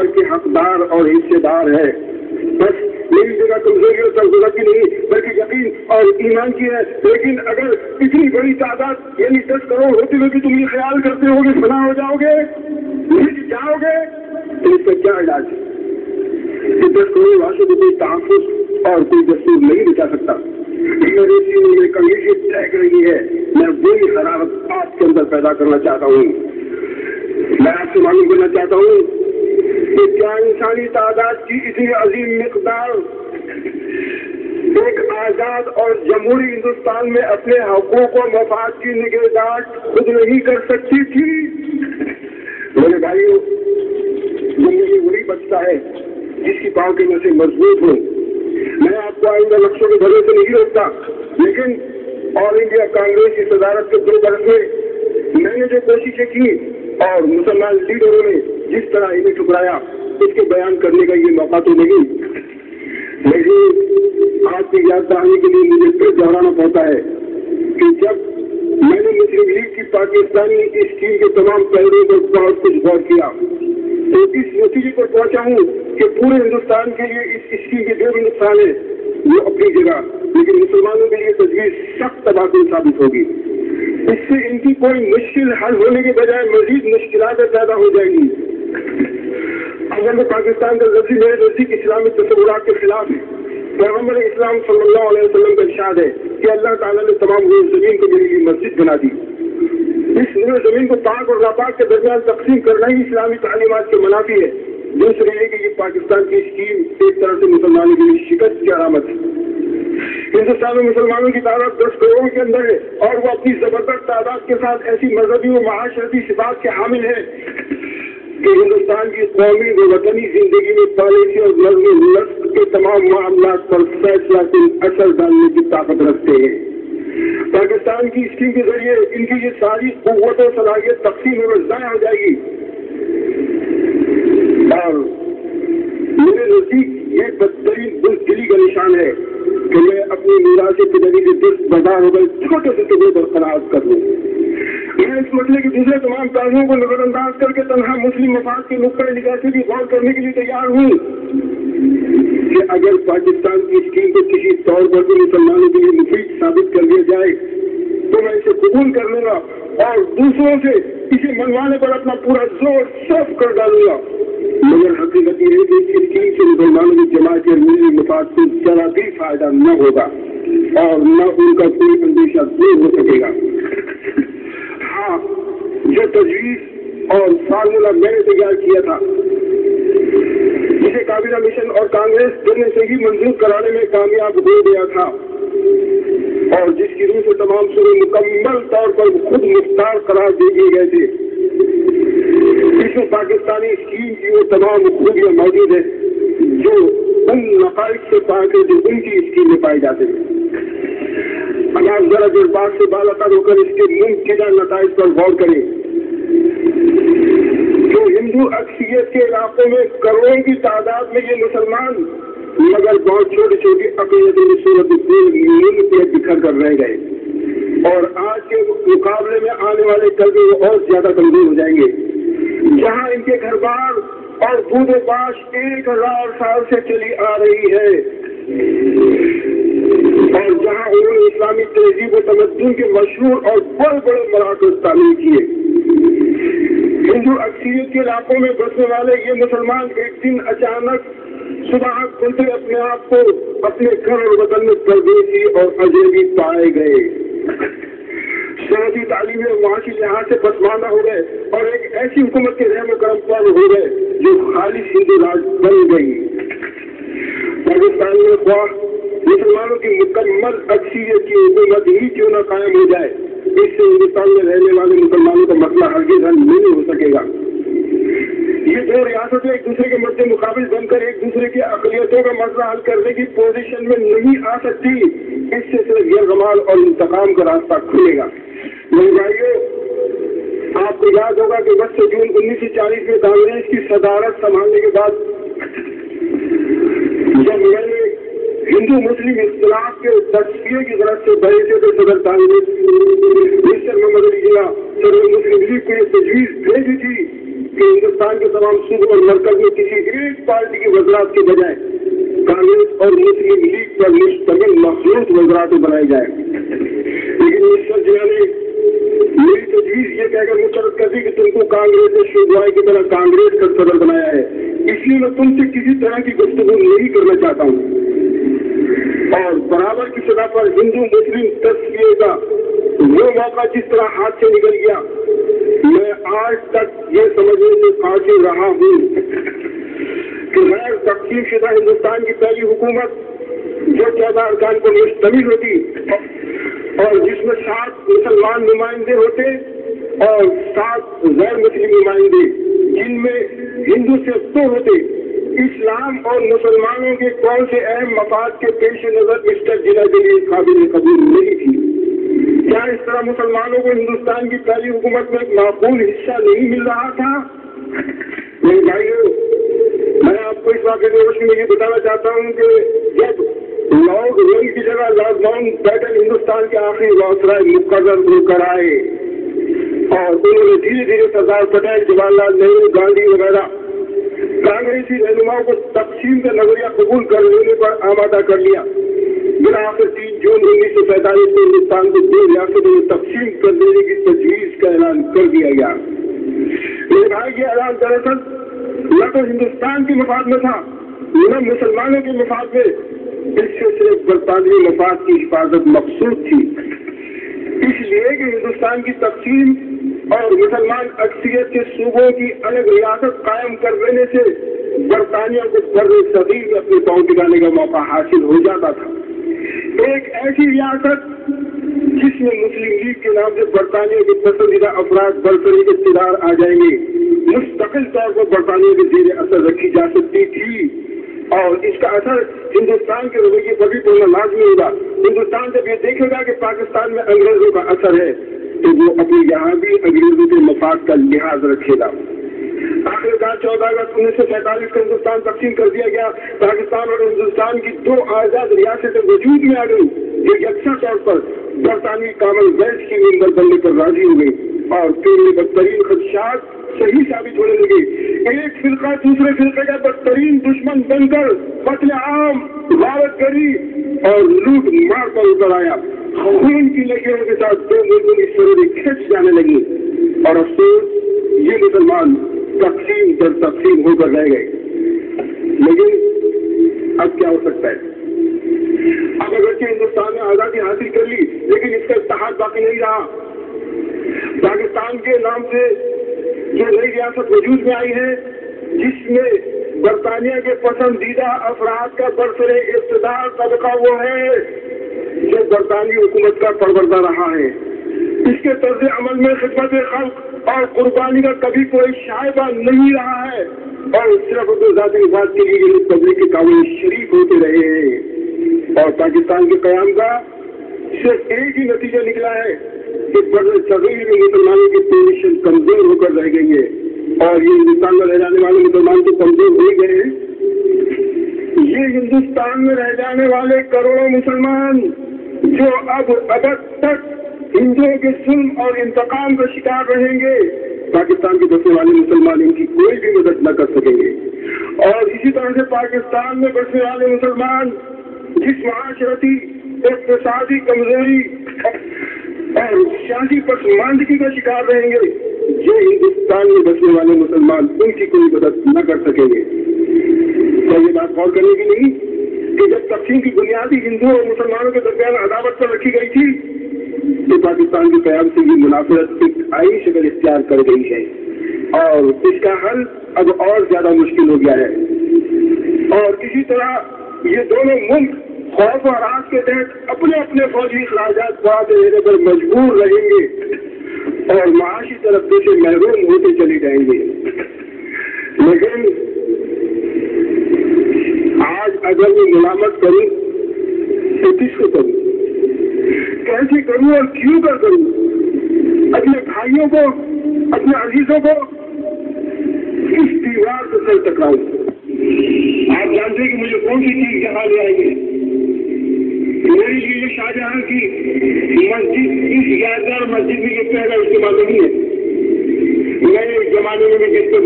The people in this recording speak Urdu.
برابر کے حقدار اور حصے دار ہے. بس میری جگہ کمزوری اور سرگرد کی نہیں بلکہ یقین اور ایمان کی ہے. لیکن اگر اتنی بڑی تعداد یعنی 10 کروڑ ہوتے ہوئے بھی تم یہ خیال کرتے ہو کہ فنا ہو جاؤ گے, جاؤ گے, تو اس کا کیا علاج ہے؟ 10 کروڑ واسطے کو کوئی تحفظ اور کوئی دستور نہیں بچا سکتا. میرے سینے میں کمیشن ٹھہر رہی ہے. میں وہی حرارت آپ کے اندر پیدا کرنا چاہتا ہوں. میں آپ سے معلوم کرنا چاہتا ہوں کہ کیا انسانی تعداد کی اتنی عظیم مقدار ایک آزاد اور جمہوری ہندوستان میں اپنے حقوق و مفاد کی نگہداشت خود نہیں کر سکتی تھی؟ میرے بھائیوں, زندگی وہی بچتا ہے جس کی پاؤں کے نسیں مضبوط ہوں. میں آپ کو آئندہ نقشوں کے بھرے سے نہیں روکتا, لیکن آل انڈیا کانگریس کی صدارت کے 2 برس میں میں نے جو کوششیں کی اور مسلمان لیڈروں نے جس طرح انہیں ٹھکرایا, اس کے بیان کرنے کا یہ موقع تو نہیں. لیکن آپ کی یاد دہانی کے لیے مجھے پھر دہرانا پڑتا ہے کہ جب میں نے مسلم لیگ کی پاکستانی اسکیم کے تمام پہلوؤں پر بہت کچھ غور کیا تو اس نتیجے پر پہنچا ہوں کہ پورے ہندوستان کے لیے اس اسکیم کے 2 نقصان ہیں, وہ اپنی جگہ, لیکن مسلمانوں کے لیے تجویز سخت تباہ کن ثابت ہوگی. اس سے ان کی کوئی مشکل حل ہونے کے بجائے مزید مشکلات پیدا ہو جائیں گی. اگر پاکستان کا لفظ میرے نزدیک اسلامی تصورات کے خلاف ہے. پیغمبر اسلام صلی اللہ علیہ وسلم کا ارشاد ہے کہ اللہ تعالیٰ نے تمام روز زمین کو میرے لیے مسجد بنا دی. اس روز زمین کو پاک اور ناپاک کے درمیان تقسیم کرنا ہی اسلامی تعلیمات کے منافی ہے. دوسرے یہ کہ یہ پاکستان کی اسکیم ایک طرح سے مسلمانوں کی شکست کی علامت ہے. ہندوستان میں مسلمانوں کی تعداد 10 کروڑ کے اندر ہے اور وہ اپنی زبردست تعداد کے ساتھ ایسی مذہبی و معاشرتی صفات کے حامل ہے کہ ہندوستان کی قومی و وطنی زندگی میں پالیسی اور نظم و نسق کے تمام معاملات پر فیصلہ کن اثر ڈالنے کی طاقت رکھتے ہیں. پاکستان کی اسکیم کے ذریعے ان کی یہ ساری قوت و صلاحیت تقسیم اور ضائع ہو جائے گی. اور میرے نزدیک یہ بدترین بزدلی کا نشان ہے کہ میں اپنی میراث پدری کے دست بردار ہو گئے چھوٹے سے ٹکڑے برقرار کر لوں. میں اس مسئلے کے دوسرے تمام پہلوؤں کو نظر انداز کر کے تنہا مسلم مفاد کے نقطۂ نگاہ سے بھی غور کرنے کے لیے تیار ہوں کہ اگر پاکستان کی اسکیم کو کسی طور پر بھی مسلمانوں کے لیے مفید ثابت کر دیا جائے تو میں اسے قبول کر لوں گا اور دوسروں سے اسے منوانے پر اپنا پورا زور صرف کر ڈالوں گا. مگر حقیقت یہ ہے کہ اس اسکیم سے مسلمانوں کی جماعت کے ملی مفاد کو ذرا بھی فائدہ نہ ہوگا اور نہ ان کا کوئی اندیشہ دور ہو سکے گا. ہاں, جو تجویز اور فارمولا میں نے تیار کیا تھا جسے کابینہ مشن اور کانگریس دونوں سے ہی منظور کرانے میں کامیاب ہو گیا تھا اور جس کی روح سے تمام سورے مکمل طور پر خود مختار قرار دے دیے گئے تھے, اس میں پاکستانی اسکیم کی وہ تمام خوبیاں موجود ہیں جو ان نقائص سے پاک ہے جو ان کی اسکیم میں پائے جاتے ہیں. اگر آپ ذرا جذبات سے بالاتر ہو کر اس کے ممکنہ نتائج پر غور کریں جو ہندو اکثریت کے علاقوں میں کروڑوں کی تعداد میں یہ مسلمان مگر بہت چھوٹی چھوٹی اقلیتوں کی صورت ملک پہ بکھر کر رہ گئے اور آج کے مقابلے میں آنے والے کل میں وہ اور زیادہ کمزور ہو جائیں گے. جہاں ان کے گھر بار اور دودھ پاش 1000 سال سے چلی آ رہی ہے اور جہاں انہوں نے اسلامی تہذیب و تمدن کے مشہور اور بڑے بڑے مراکز تعمیر کیے. ہندو اکثریت کے علاقوں میں بسنے والے یہ مسلمان ایک دن اچانک صبح کھلتے اپنے آپ کو اپنے گھر اور وطن میں پردیسی اور اجنبی پائے گئے. صنعتی تعلیم اور معاشی لحاظ سے پسماندہ ہو گئے اور ایک ایسی حکومت کے رحم و کرم پر ہو گئے جو خالص ہندو راج بن گئی. پاکستان میں خواہ مسلمانوں کی مکمل اکثریت کی حکومت ہی کیوں نہ قائم ہو جائے, اس سے ہندوستان میں رہنے والے مسلمانوں کا مسئلہ ہرگز حل نہیں ہو سکے گا. یہ 2 ریاستیں ایک دوسرے کے مد مقابل بن کر ایک دوسرے کی اقلیتوں کا مسئلہ حل کرنے کی پوزیشن میں نہیں آ سکتی. اس سے صرف یرغمال اور انتقام کا راستہ کھلے گا. میرے بھائیوں, آپ کو یاد ہوگا کہ 10 جون 1940 میں کانگریس کی صدارت سنبھالنے کے بعد جب میں نے ہندو مسلم اختلاف کے تصفیے کی طرف سے بحث صدر کانگریس مسٹر محمد علی جناح صدر مسلم لیگ کو یہ تجویز بھیجی تھی کہ ہندوستان کے تمام صوبوں اور مرکز میں کسی ایک پارٹی کی وزارت کے بجائے کانگریس اور مسلم لیگ پر مشتمل مخلوط وزارت بنائی جائے. لیکن منسٹر جنہوں نے میری تجویز یہ کہہ کر مسترد کر دی کہ تم کو کانگریس نے شوبھائی کی طرح کانگریس کا صدر بنایا ہے، اس لیے میں تم سے کسی طرح کی گفتگو نہیں کرنا چاہتا ہوں. اور برابر کی سطح پر ہندو مسلم تصفیے کا وہ موقع جس طرح ہاتھ سے نکل گیا، میں آج تک یہ سمجھنے سے قاصر رہا ہوں کہ غیر تقسیم شدہ ہندوستان کی پہلی حکومت جو 14 ارکان پر مشتمل ہوتی اور جس میں 7 مسلمان نمائندے ہوتے اور 7 غیر مسلم نمائندے، جن میں ہندو سے 2 ہوتے، اسلام اور مسلمانوں کے کون سے اہم مفاد کے پیش نظر مسٹر جناح کے لیے قابل قبول نہیں تھی. کیا اس طرح مسلمانوں کو ہندوستان کی پہلی حکومت میں ایک معقول حصہ نہیں مل رہا تھا؟ میرے بھائیو، میں آپ کو اس واقعے کی روشنی میں یہ بتانا چاہتا ہوں کہ جب لاک ڈاؤن کی جگہ لاک ڈاؤن پیٹرن ہندوستان کے آخری واثرائے مقرر ہو کر آئے اور انہوں نے دھیرے دھیرے سردار پٹیل، جواہر لال نہرو، گاندھی وغیرہ کانگریسی رہنماؤں کو تقسیم کا نظریہ قبول کر لینے پر آمادہ کر لیا. بالآخر 3 جون 1947 کو ہندوستان کو 2 ریاستوں میں تقسیم کر دینے کی تجویز کا اعلان کر دیا گیا. میرے بھائی، یہ اعلان دراصل نہ تو ہندوستان کے مفاد میں تھا نہ مسلمانوں کے مفاد میں، اس سے صرف برطانوی مفاد کی حفاظت مقصود تھی. اس لیے کہ ہندوستان کی تقسیم اور مسلمان اکثریت کے صوبوں کی الگ ریاست قائم کر دینے سے برطانیہ کو بر صغیر میں اپنے پاؤں ٹکانے کا موقع حاصل ہو جاتا تھا. ایک ایسی ریاست جس میں مسلم لیگ کے نام سے برطانیہ کے پسندیدہ افراد برسری اقتدار آ جائیں گے، مستقل طور پر برطانیہ کے زیر اثر رکھی جا سکتی تھی اور اس کا اثر ہندوستان کے رویے پر بھی پڑنا لازمی ہوگا. ہندوستان جب یہ دیکھے گا کہ پاکستان میں انگریزوں کا اثر ہے تو وہ اپنے یہاں بھی انگریزوں کے مفاد کا لحاظ رکھے گا. آخرکار 14 اگست 1947 کو ہندوستان تقسیم کر دیا گیا. پاکستان اور ہندوستان کی 2 آزاد ریاستیں وجود میں آ گئی جو یکساں طور پر برطانوی کامن ویلتھ کی ممبر بننے پر راضی ہو گئی اور پھر یہ بدترین خدشات صحیح ثابت ہونے لگے. ایک فرقہ دوسرے فرقے کا بدترین دشمن بن کر قتل عام، غارت گری اور لوٹ مار پر اتر آیا. خون کی لکیروں کے ساتھ 2 ملکوں کی سرحدیں کھنچ جانے لگی اور افسوس یہ مسلمان تقسیم در تقسیم ہو کر رہ گئے. لیکن اب کیا ہو سکتا ہے؟ اب اگرچہ ہندوستان نے آزادی حاصل کر لی لیکن اس کا اتحاد باقی نہیں رہا. پاکستان کے نام سے جو نئی ریاست وجود میں آئی ہے جس میں برطانیہ کے پسندیدہ افراد کا برسر اقتدار طبقہ وہ ہے جو برطانوی حکومت کا پروردہ رہا ہے. اس کے طرز عمل میں خدمت خلق اور قربانی کا کبھی کوئی شائبہ نہیں رہا ہے اور صرف اپنے ذاتی مفاد کے لیے پبلک کے کاموں شریک ہوتے رہے ہیں. اور پاکستان کے قیام کا صرف ایک ہی نتیجہ نکلا ہے کہ بر صغیر میں مسلمانوں کی پوزیشن کمزور ہو کر رہ گئی ہے اور یہ ہندوستان میں رہ جانے والے مسلمان تو کمزور ہو گئے ہیں. یہ ہندوستان میں رہ جانے والے کروڑوں مسلمان جو اب تک ہندوؤں کے ظلم اور انتقام کا شکار رہیں گے، پاکستان کے بسنے والے مسلمان ان کی کوئی بھی مدد نہ کر سکیں گے. اور اسی طرح سے پاکستان میں بسنے والے مسلمان جس معاشرتی، اقتصادی کمزوری اور سیاسی پسماندگی کا شکار رہیں گے، یہ ہندوستان میں بسنے والے مسلمان ان کی کوئی مدد نہ کر سکیں گے. کیا یہ بات غور کرنے کی نہیں کہ جب تقسیم کی بنیادی ہندوؤں اور مسلمانوں کے درمیان عداوت پر رکھی گئی تھی تو پاکستان کے قیام سے یہ منافرت ایک آئی شکل اختیار کر گئی ہے اور اس کا حل اب اور زیادہ مشکل ہو گیا ہے. اور اسی طرح یہ دونوں ملک خوف و ہراس کے تحت اپنے اپنے فوجی اخراجات بڑھاتے رہنے پر مجبور رہیں گے اور معاشی ترقی سے محروم ہوتے چلے جائیں گے. لیکن آج اگر میں ملامت کروں تو کس کو کروں، کیسے کروں اور کیوں کر کروں؟ اپنے بھائیوں کو، اپنے عزیزوں کو اس دیوار سے سر ٹکراؤں؟ آپ جانتے کہ مجھے کون سی چیز یہاں لے آئیں گے؟ میرے لیے شاہجہاں کی مسجد، اس یادگار مسجد میں یہ پہلا استعمال نہیں ہے. نئے زمانے میں بھی جس کو